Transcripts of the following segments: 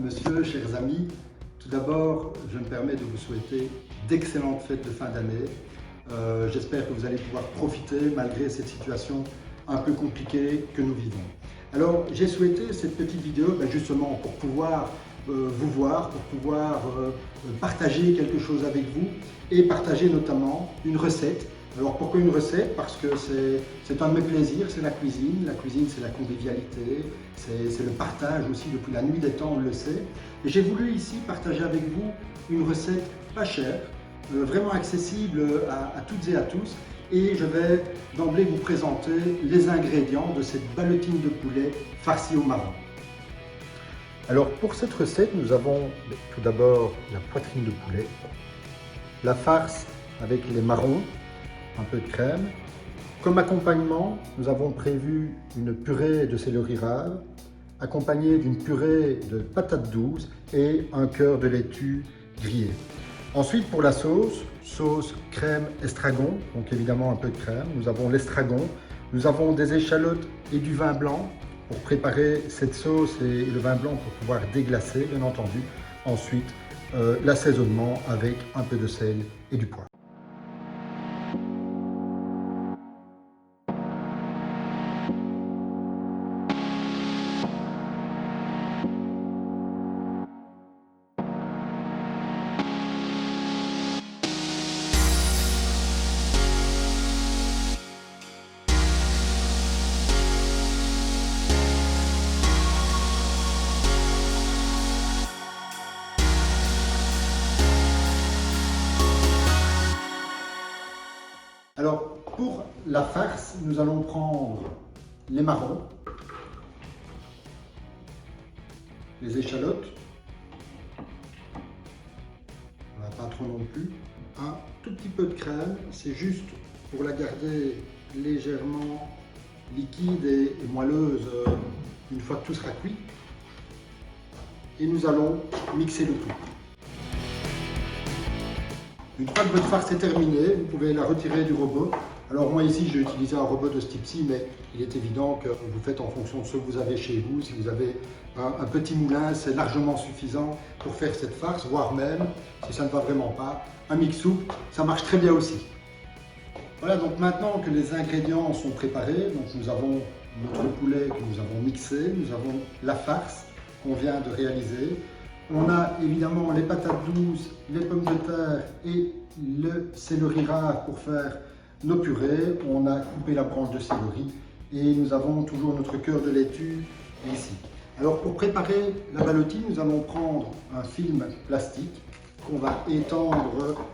monsieur, chers amis, tout d'abord, je me permets de vous souhaiter d'excellentes fêtes de fin d'année. J'espère que vous allez pouvoir profiter malgré cette situation un peu compliquée que nous vivons. Alors, j'ai souhaité cette petite vidéo justement pour pouvoir vous voir, pour pouvoir partager quelque chose avec vous et partager notamment une recette. Alors pourquoi une recette? Parce que c'est un de mes plaisirs, c'est la cuisine. La cuisine, c'est la convivialité, c'est le partage aussi depuis la nuit des temps, on le sait. Et j'ai voulu ici partager avec vous une recette pas chère, vraiment accessible à toutes et à tous. Et je vais d'emblée vous présenter les ingrédients de cette ballotine de poulet farcie au marron. Alors pour cette recette, nous avons tout d'abord la poitrine de poulet, la farce avec les marrons, un peu de crème. Comme accompagnement, nous avons prévu une purée de céleri rave, accompagnée d'une purée de patates douces et un cœur de laitue grillé. Ensuite, pour la sauce crème estragon, donc évidemment un peu de crème. Nous avons l'estragon, nous avons des échalotes et du vin blanc pour préparer cette sauce et le vin blanc pour pouvoir déglacer, bien entendu. Ensuite, l'assaisonnement avec un peu de sel et du poivre. Alors, pour la farce, nous allons prendre les marrons, les échalotes, pas trop non plus, un tout petit peu de crème, c'est juste pour la garder légèrement liquide et moelleuse une fois que tout sera cuit. Et nous allons mixer le tout. Une fois que votre farce est terminée, vous pouvez la retirer du robot. Alors moi ici, j'ai utilisé un robot de ce type-ci, mais il est évident que vous faites en fonction de ce que vous avez chez vous. Si vous avez un petit moulin, c'est largement suffisant pour faire cette farce, voire même, si ça ne va vraiment pas, un mix-soupe, ça marche très bien aussi. Voilà, donc maintenant que les ingrédients sont préparés, donc nous avons notre poulet que nous avons mixé, nous avons la farce qu'on vient de réaliser. On a évidemment les patates douces, les pommes de terre et le céleri rave pour faire nos purées. On a coupé la branche de céleri et nous avons toujours notre cœur de laitue ici. Alors pour préparer la ballotine, nous allons prendre un film plastique qu'on va étendre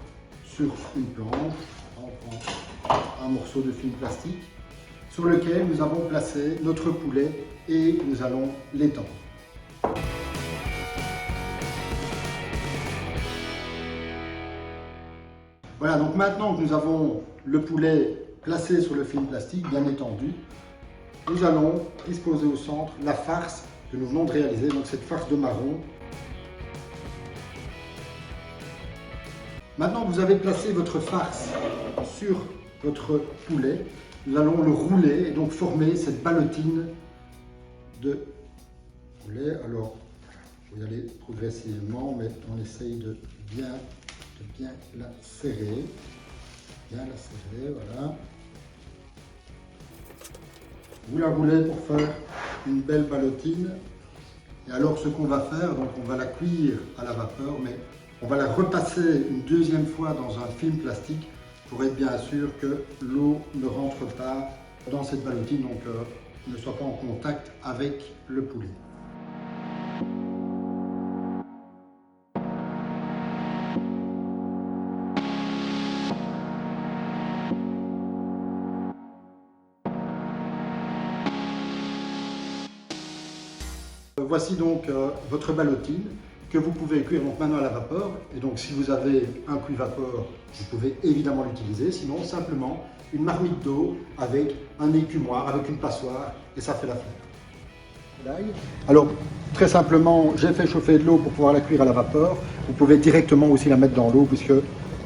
sur une planche. On prend un morceau de film plastique sur lequel nous avons placé notre poulet et nous allons l'étendre. Voilà, donc maintenant que nous avons le poulet placé sur le film plastique, bien étendu, nous allons disposer au centre la farce que nous venons de réaliser, donc cette farce de marron. Maintenant que vous avez placé votre farce sur votre poulet, nous allons le rouler et donc former cette ballotine de poulet. Alors, je vais y aller progressivement, mais on essaye de bien la serrer, voilà. Vous la roulez pour faire une belle ballotine. Et alors ce qu'on va faire, donc on va la cuire à la vapeur, mais on va la repasser une deuxième fois dans un film plastique pour être bien sûr que l'eau ne rentre pas dans cette ballotine, donc ne soit pas en contact avec le poulet. Voici donc votre ballotine que vous pouvez cuire donc maintenant à la vapeur. Et donc si vous avez un cuit vapeur, vous pouvez évidemment l'utiliser. Sinon simplement une marmite d'eau avec un écumoire, avec une passoire et ça fait l'affaire. Alors très simplement, j'ai fait chauffer de l'eau pour pouvoir la cuire à la vapeur. Vous pouvez directement aussi la mettre dans l'eau puisque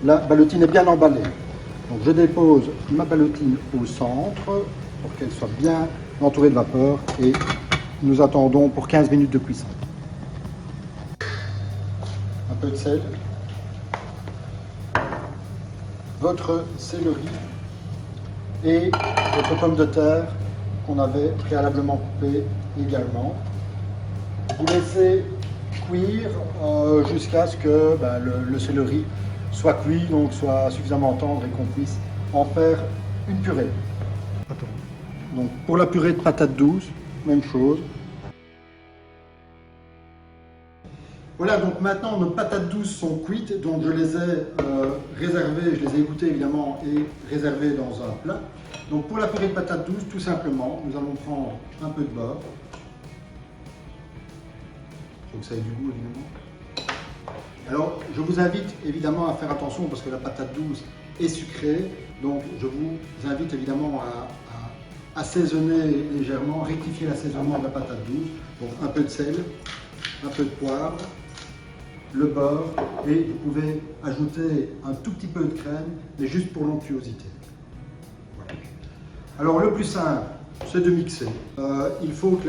la ballotine est bien emballée. Donc je dépose ma ballotine au centre pour qu'elle soit bien entourée de vapeur et nous attendons pour 15 minutes de cuisson. peu de sel, votre céleri et votre pomme de terre qu'on avait préalablement coupée également. Vous laissez cuire jusqu'à ce que le céleri soit cuit, donc soit suffisamment tendre et qu'on puisse en faire une purée. Donc pour la purée de patates douces, même chose. Voilà, donc maintenant nos patates douces sont cuites, donc je les ai réservées, je les ai égouttées évidemment et réservées dans un plat. Donc pour la purée de patates douces, tout simplement, nous allons prendre un peu de beurre. Il faut que ça ait du goût évidemment. Alors je vous invite évidemment à faire attention parce que la patate douce est sucrée, donc je vous invite évidemment à assaisonner légèrement, rectifier l'assaisonnement de la patate douce. Donc un peu de sel, un peu de poivre, le beurre et vous pouvez ajouter un tout petit peu de crème, mais juste pour l'onctuosité. Voilà. Alors le plus simple, c'est de mixer. Il faut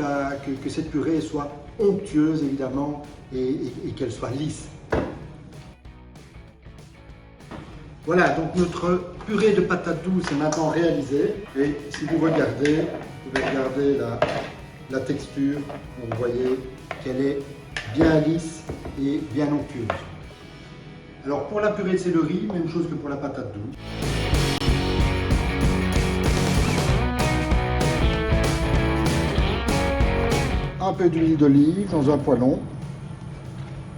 que cette purée soit onctueuse évidemment et qu'elle soit lisse. Voilà, donc notre purée de patates douces est maintenant réalisée et si vous regardez, vous pouvez regarder la texture, vous voyez qu'elle est bien lisse et bien onctueuse. Alors pour la purée de céleri, même chose que pour la patate douce. Un peu d'huile d'olive dans un poêlon.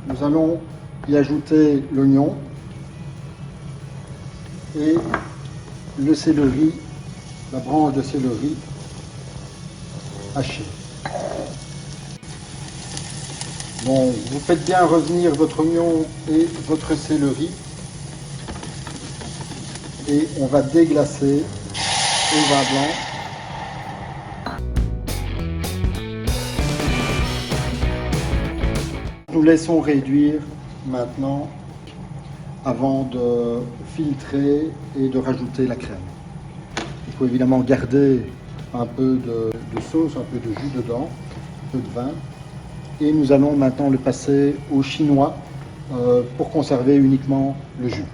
Nous allons y ajouter l'oignon et le céleri, la branche de céleri hachée. Bon, vous faites bien revenir votre oignon et votre céleri et on va déglacer au vin blanc. Nous laissons réduire maintenant avant de filtrer et de rajouter la crème. Il faut évidemment garder un peu de sauce, un peu de jus dedans, un peu de vin. Et nous allons maintenant le passer au chinois pour conserver uniquement le jus.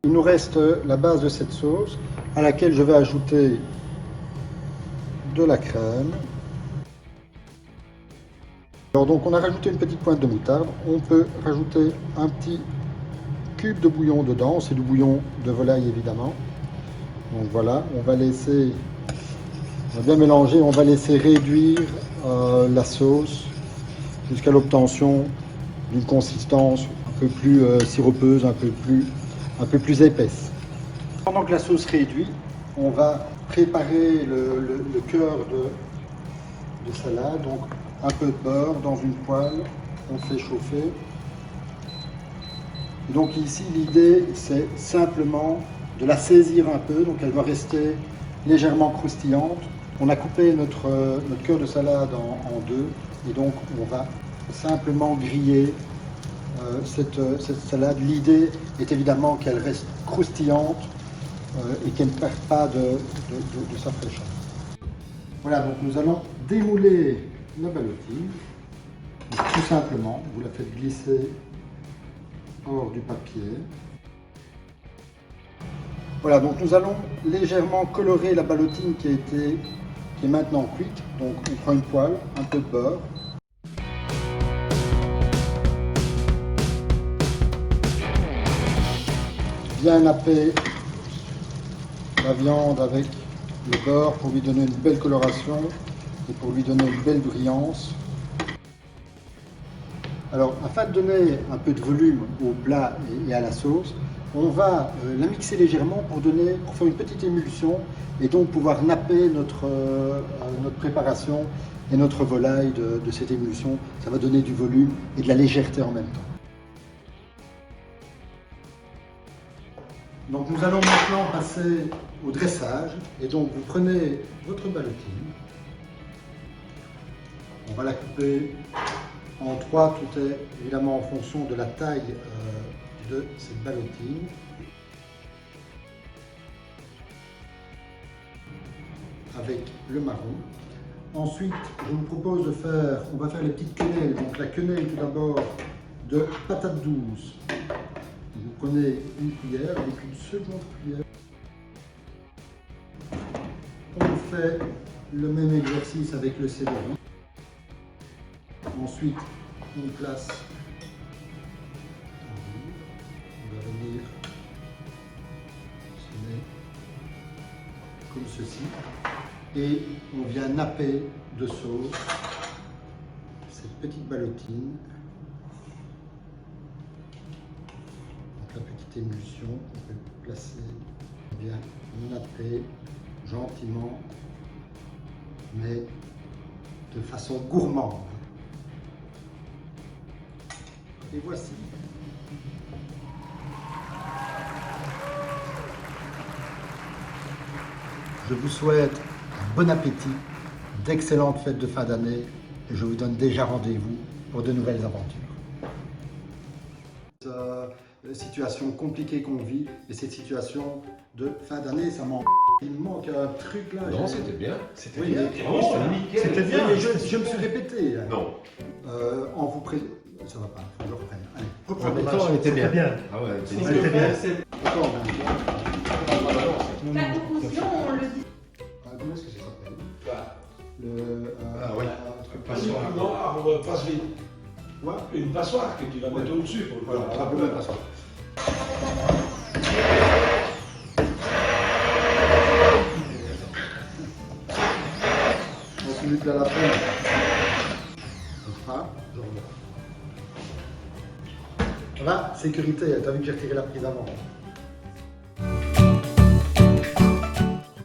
Il nous reste la base de cette sauce à laquelle je vais ajouter de la crème. Alors donc on a rajouté une petite pointe de moutarde. On peut rajouter un petit cube de bouillon dedans. C'est du bouillon de volaille évidemment. Donc voilà, on va bien mélanger, on va laisser réduire la sauce jusqu'à l'obtention d'une consistance un peu plus siropeuse, un peu plus épaisse. Pendant que la sauce réduit, on va préparer le cœur de salade. Donc un peu de beurre dans une poêle, on fait chauffer. Et donc ici l'idée c'est simplement de la saisir un peu, donc elle va rester légèrement croustillante. On a coupé notre cœur de salade en deux et donc on va simplement griller cette salade. L'idée est évidemment qu'elle reste croustillante et qu'elle ne perde pas de sa fraîcheur. Voilà, donc nous allons démouler la ballotine. Donc, tout simplement, vous la faites glisser hors du papier. Voilà, donc nous allons légèrement colorer la ballotine qui est maintenant cuite. Donc on prend une poêle, un peu de beurre. Bien napper la viande avec le beurre pour lui donner une belle coloration et pour lui donner une belle brillance. Alors, afin de donner un peu de volume au plat et à la sauce, on va la mixer légèrement pour faire une petite émulsion et donc pouvoir napper notre préparation et notre volaille de cette émulsion. Ça va donner du volume et de la légèreté en même temps. Donc nous allons maintenant passer au dressage. Et donc vous prenez votre ballotine. On va la couper en trois, tout est évidemment en fonction de la taille de cette ballotine. Avec le marron. Ensuite, je vous propose de faire, on va faire les petites quenelles. Donc la quenelle tout d'abord de patates douces. Vous prenez une cuillère avec une seconde cuillère. On fait le même exercice avec le céleri. Ensuite, on place. On va venir semer comme ceci. Et on vient napper de sauce cette petite ballotine. Donc la petite émulsion qu'on peut placer. On vient napper gentiment, mais de façon gourmande. Et voici. Je vous souhaite bon appétit, d'excellentes fêtes de fin d'année et je vous donne déjà rendez-vous pour de nouvelles aventures. Situation compliquée qu'on vit et cette situation de fin d'année, ça manque. Il me manque un truc là. Non, c'était bien. C'était Oui, bien. c'était bien, mais je me suis répété. Non. En vous présentant. Ça va pas, faut que je reprenne. Allez, En même temps, elle était bien. Ah ouais, elle était bien. Encore, La conclusion, on le dit. comment est-ce que ça s'appelle Ah oui. Passoire, non, passe vite. Quoi? Une passoire que tu vas mettre au-dessus pour le Voilà, faire. simplement une passoire. On finit de la fin. Enfin, je reviens. Ça va? Sécurité, t'as vu que j'ai retiré la prise avant.